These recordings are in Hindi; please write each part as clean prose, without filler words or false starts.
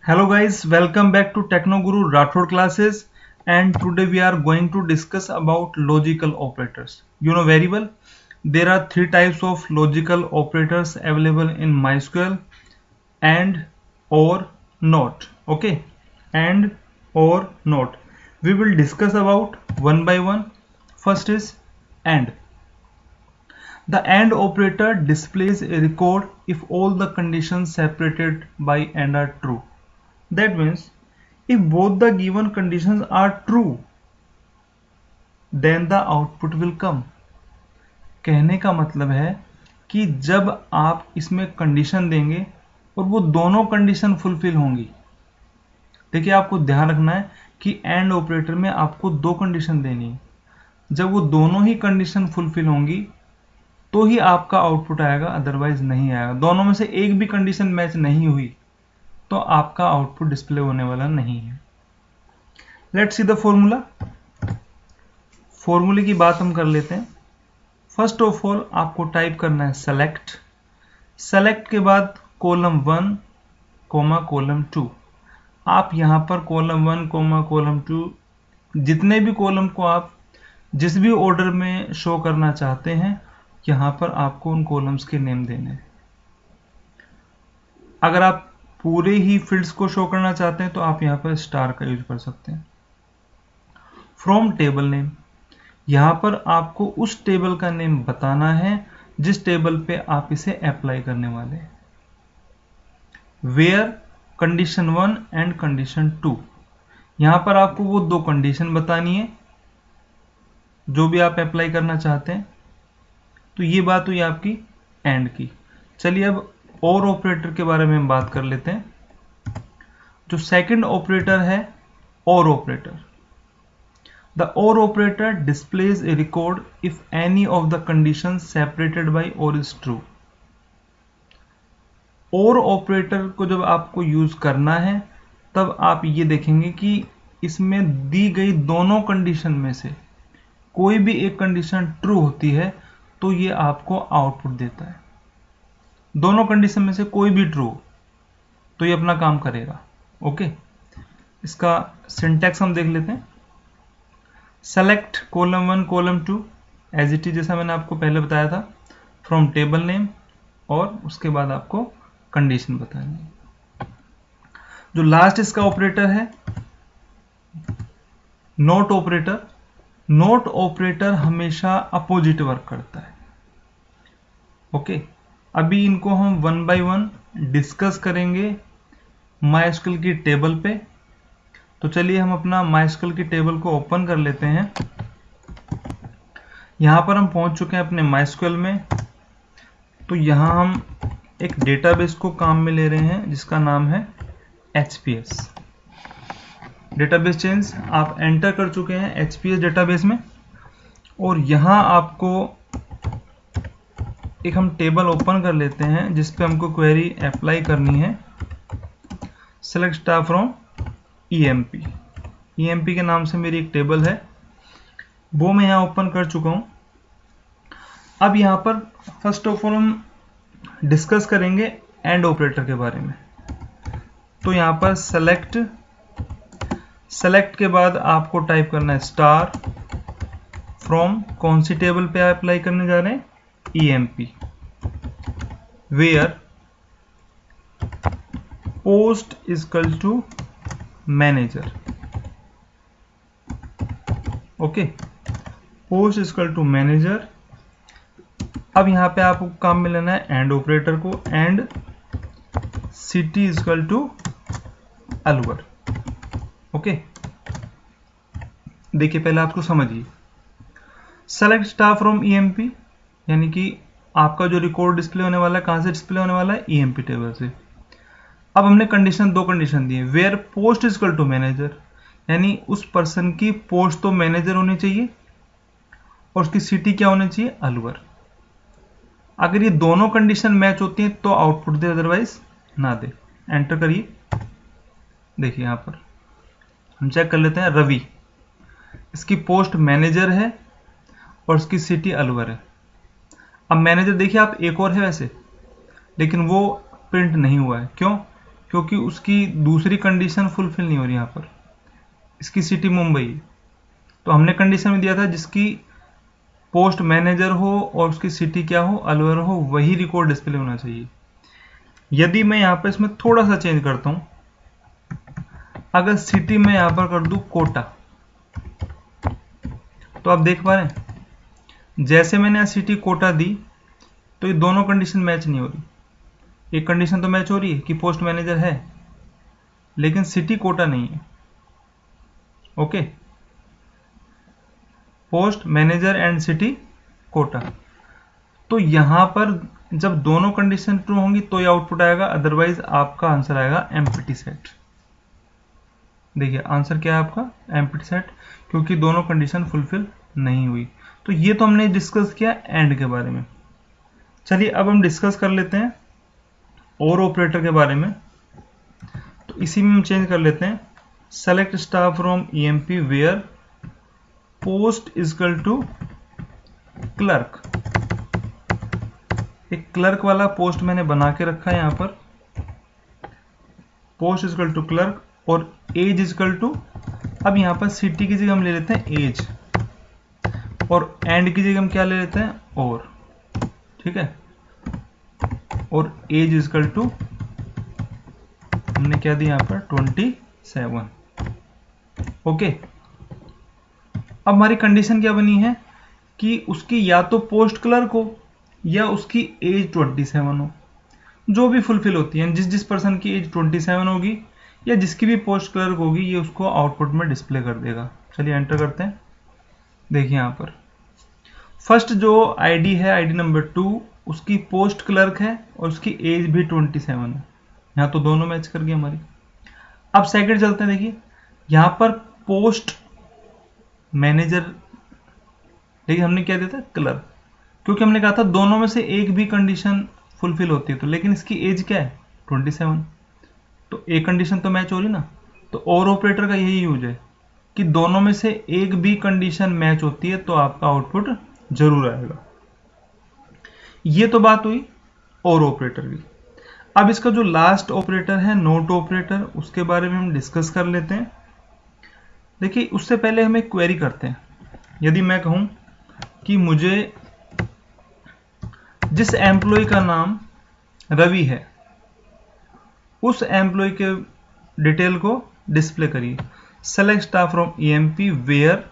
Hello guys, welcome back to Techno Guru Rathod classes, and today we are going to discuss about logical operators. You know very well, there are three types of logical operators available in MySQL: and, or, not. Okay, and, or, not. We will discuss about one by one. First is AND. The AND operator displays a record if all the conditions separated by AND are true. That means if both the given conditions are true, then the output will come. कहने का मतलब है कि जब आप इसमें कंडीशन देंगे और वो दोनों कंडीशन फुलफिल होंगी। देखिए, आपको ध्यान रखना है कि एंड ऑपरेटर में आपको दो कंडीशन देनी है। जब वो दोनों ही कंडीशन फुलफिल होंगी तो ही आपका आउटपुट आएगा, अदरवाइज नहीं आएगा। दोनों में से एक भी कंडीशन मैच नहीं हुई तो आपका आउटपुट डिस्प्ले होने वाला नहीं है। Let's see the formula. फॉर्मूले की बात हम कर लेते हैं। फर्स्ट ऑफ ऑल आपको टाइप करना है सेलेक्ट। सेलेक्ट के बाद कॉलम 1 कोमा कॉलम 2। आप यहां पर कॉलम 1 कोमा कॉलम 2 जितने भी कॉलम को आप जिस भी ऑर्डर में शो करना चाहते हैं, यहां पर आपको उन कॉलम्स के नेम देने हैं। अगर आप पूरे ही फील्ड्स को शो करना चाहते हैं तो आप यहां पर स्टार का यूज कर सकते हैं। फ्रॉम टेबल नेम, यहां पर आपको उस टेबल का नेम बताना है जिस टेबल पे आप इसे अप्लाई करने वाले हैं। वेयर कंडीशन 1 एंड कंडीशन 2, यहां पर आपको वो दो कंडीशन बतानी है जो भी आप अप्लाई करना चाहते हैं। तो ये बात हुई आपकी एंड की। चलिए अब और ऑपरेटर के बारे में हम बात कर लेते हैं। जो सेकंड ऑपरेटर है और ऑपरेटर, द और operator displays A record if any of the condition separated by और इज ट्रू। और ऑपरेटर को जब आपको यूज करना है तब आप ये देखेंगे कि इसमें दी गई दोनों कंडीशन में से कोई भी एक कंडीशन ट्रू होती है तो ये आपको आउटपुट देता है। दोनों कंडीशन में से कोई भी ट्रू तो ये अपना काम करेगा। ओके, इसका सिंटैक्स हम देख लेते हैं। Select column 1 column 2 as it is, जैसा मैंने आपको पहले बताया था, फ्रॉम टेबल नेम, और उसके बाद आपको कंडीशन बतानी है। जो लास्ट इसका ऑपरेटर है नॉट ऑपरेटर। नॉट ऑपरेटर हमेशा अपोजिट वर्क करता है। ओके, अभी इनको हम वन बाय वन डिस्कस करेंगे MySQL की टेबल पे। तो चलिए हम अपना MySQL की टेबल को ओपन कर लेते हैं। यहां पर हम पहुंच चुके हैं अपने MySQL में। तो यहां हम एक डेटाबेस को काम में ले रहे हैं जिसका नाम है HPS। डेटाबेस चेंज आप एंटर कर चुके हैं HPS डेटाबेस में, और यहां आपको एक हम टेबल ओपन कर लेते हैं जिस पे हमको क्वेरी अप्लाई करनी है। Select star from EMP। EMP के नाम से मेरी एक टेबल है, वो मैं यहां ओपन कर चुका हूं। अब यहां पर फर्स्ट ऑफ ऑल हम डिस्कस करेंगे एंड ऑपरेटर के बारे में। तो यहां पर सेलेक्ट के बाद आपको टाइप करना है स्टार फ्रॉम, कौन सी टेबल पे आप अप्लाई करने जा रहे हैं, EMP। Where post is equal to manager. Okay, post is equal to manager. अब यहां पे आपको काम में लेना है एंड ऑपरेटर को, and city is equal to Alwar. Okay, देखिए पहले आपको समझिए। सेलेक्ट स्टार फ्रॉम EMP यानी कि आपका जो रिकॉर्ड डिस्प्ले होने वाला है, कहां से डिस्प्ले होने वाला है, EMP टेबल से। अब हमने दो कंडीशन दी है। Where post is equal to manager, यानी उस पर्सन की पोस्ट तो मैनेजर होनी चाहिए और उसकी सिटी क्या होनी चाहिए, अलवर। अगर ये दोनों कंडीशन मैच होती हैं तो आउटपुट दे, अदरवाइज ना दे। एंटर करिए। देखिए यहां पर हम चेक कर लेते हैं। रवि, इसकी पोस्ट मैनेजर है और उसकी सिटी अलवर है। अब मैनेजर देखिए आप एक और है वैसे, लेकिन वो प्रिंट नहीं हुआ है। क्यों? क्योंकि उसकी दूसरी कंडीशन फुलफिल नहीं हो रही यहाँ पर। इसकी सिटी मुंबई, तो हमने कंडीशन में दिया था जिसकी पोस्ट मैनेजर हो और उसकी सिटी क्या हो, अलवर हो, वही रिकॉर्ड डिस्प्ले होना चाहिए। यदि मैं यहाँ पर इसमें थोड़ा सा चेंज करता हूँ, अगर सिटी में यहाँ पर कर दूँ कोटा, तो आप देख पा रहे हैं जैसे मैंने यहाँ सिटी कोटा दी तो ये दोनों कंडीशन मैच नहीं हो रही। एक कंडीशन तो मैच हो रही है कि पोस्ट मैनेजर है, लेकिन सिटी कोटा नहीं है। Okay, post manager and city quota. तो यहां पर जब दोनों कंडीशन ट्रू होंगी तो ये आउटपुट आएगा, अदरवाइज आपका आंसर आएगा एम्प्टी सेट। देखिए आंसर क्या है आपका, एम्प्टी सेट, क्योंकि दोनों कंडीशन फुलफिल नहीं हुई। तो ये तो हमने डिस्कस किया एंड के बारे में। चलिए अब हम डिस्कस कर लेते हैं और ऑपरेटर के बारे में। तो इसी में हम चेंज कर लेते हैं, select staff from EMP where post equal to clerk. एक क्लर्क वाला पोस्ट मैंने बना के रखा है यहाँ पर, पोस्ट इजकल टू क्लर्क, और एज इजकल टू, अब यहाँ पर सिटी की जगह हम ले लेते हैं एज, और एंड की जगह हम क्या ले लेते हैं, और, ठीक है, और एज इजकल टू हमने क्या दिया यहाँ पर 27। ओके, अब हमारी कंडीशन क्या बनी है कि उसकी या तो पोस्ट क्लर्क हो या उसकी एज 27 हो, जो भी फुलफिल होती है। जिस पर्सन की एज 27 होगी या जिसकी भी पोस्ट क्लर्क होगी, ये उसको आउटपुट में डिस्प्ले कर देगा। चलिए एंटर करते हैं। देखिए यहाँ पर फर्स्ट जो आईडी है, आईडी नंबर 2, उसकी पोस्ट क्लर्क है और उसकी एज भी 27 है। यहाँ तो दोनों मैच कर गई हमारी। अब सेकंड चलते हैं। देखिए यहाँ पर पोस्ट मैनेजर, लेकिन हमने क्या दिया था, क्लर्क, क्योंकि हमने कहा था दोनों में से एक भी कंडीशन फुलफिल होती है। तो लेकिन इसकी एज क्या है, 27, तो एक कंडीशन तो मैच हो रही ना। तो और ऑपरेटर का यही यूज है कि दोनों में से एक भी कंडीशन मैच होती है तो आपका आउटपुट जरूर आएगा। ये तो बात हुई और ऑपरेटर की। अब इसका जो लास्ट ऑपरेटर है, नोट ऑपरेटर, उसके बारे में हम डिस्कस कर लेते हैं। देखिए उससे पहले हम एक क्वेरी करते हैं। यदि मैं कहूं कि मुझे जिस एम्प्लॉय का नाम रवि है उस एम्प्लॉय के डिटेल को डिस्प्ले करिए, select staff from EMP where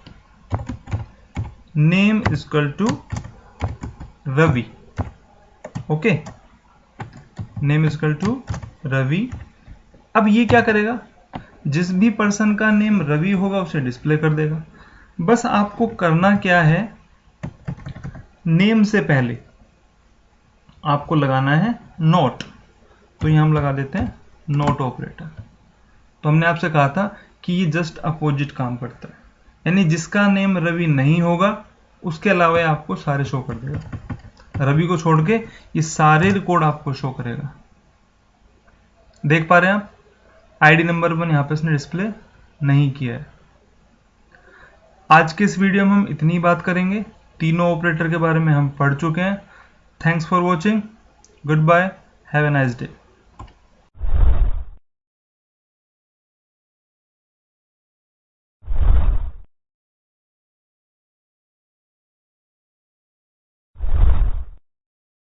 name equal to Ravi. Okay, name equal to Ravi. अब ये क्या करेगा, जिस भी पर्सन का नेम रवि होगा उसे डिस्प्ले कर देगा। बस आपको करना क्या है, नेम से पहले आपको लगाना है नोट। तो यहां हम लगा देते हैं नोट ऑपरेटर। तो हमने आपसे कहा था कि ये जस्ट अपोजिट काम करता है, यानी जिसका नेम रवि नहीं होगा उसके अलावा आपको सारे शो कर देगा। रवि को छोड़ के ये सारे रिकॉर्ड आपको शो करेगा। देख पा रहे हैं आप, आईडी नंबर 1 यहां पे इसने डिस्प्ले नहीं किया है। आज के इस वीडियो में हम इतनी बात करेंगे। तीनों ऑपरेटर के बारे में हम पढ़ चुके हैं। Thanks for watching, goodbye, have a nice day.